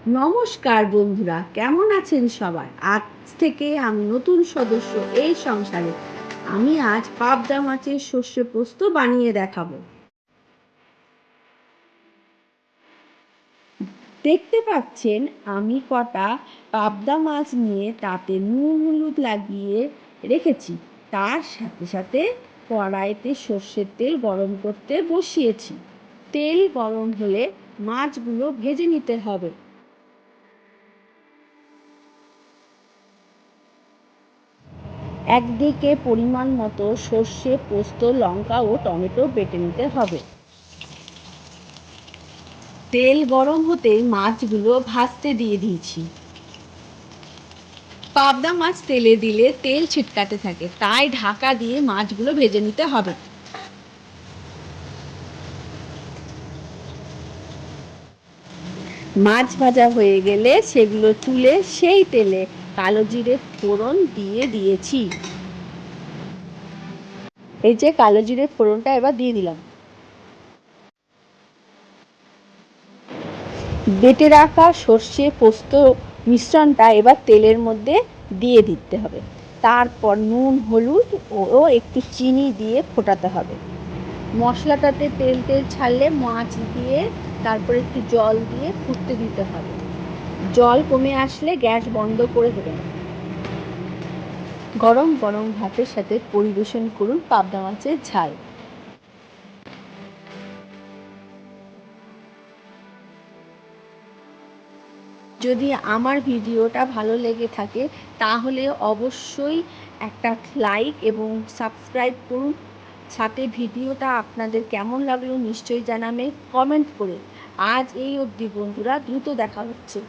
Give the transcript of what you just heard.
নমস্কার বন্ধুরা, কেমন আছেন সবাই? আজ থেকে আমি নতুন সদস্য এই সংসারে। আমি আজ পাবদা মাছের সর্ষে পোস্ত বানিয়ে দেখাবো। দেখতে পাচ্ছেন আমি কটা পাবদা মাছ নিয়ে তাতে নুন হলুদ লাগিয়ে রেখেছি। তার সাথে সাথে কড়াইতে সর্ষের তেল গরম করতে বসিয়েছি। তেল গরম হলে মাছগুলো ভেজে নিতে হবে। একদিকে পরিমাণ মতো সর্ষে পোস্ত লঙ্কা ও টমেটো বেটে নিতে হবে। তেল গরম হতেই মাছগুলো ভাজতে দিয়ে দিয়েছি। পাবদা মাছ তেলে দিলে তেল ছিটকাতে থাকে, তাই ঢাকা দিয়ে মাছগুলো ভেজে নিতে হবে। মাছ ভাজা হয়ে গেলে সেগুলো তুলে সেই তেলে কালো জিরে ফোড়ন দিয়ে দিয়েছি। এই যে কালো জিরে ফোড়নটা এবার দিয়ে দিলাম। বেটে রাখা সর্ষে পোস্ত মিশ্রণটা এবার তেলের মধ্যে দিয়ে দিতে হবে। তারপর নুন হলুদ ও একটু চিনি দিয়ে ফোটাতে হবে। মশলাটাতে তেল ছাড়লে মাছ দিয়ে তারপর একটু জল দিয়ে ফুটতে দিতে হবে। জল কমে আসলে গ্যাস বন্ধ করে দেবেন। গরম গরম ভাতের সাথে পরিবেশন করুন পাবদা মাছের ঝাল। যদি আমার ভিডিওটা ভালো লেগে থাকে তাহলে অবশ্যই একটা লাইক এবং সাবস্ক্রাইব করুন। সাথে ভিডিওটা আপনাদের কেমন লাগলো নিশ্চয়ই জানাবেন কমেন্ট করে। আজ এই অবধি বন্ধুরা, দ্রুত দেখা হচ্ছে।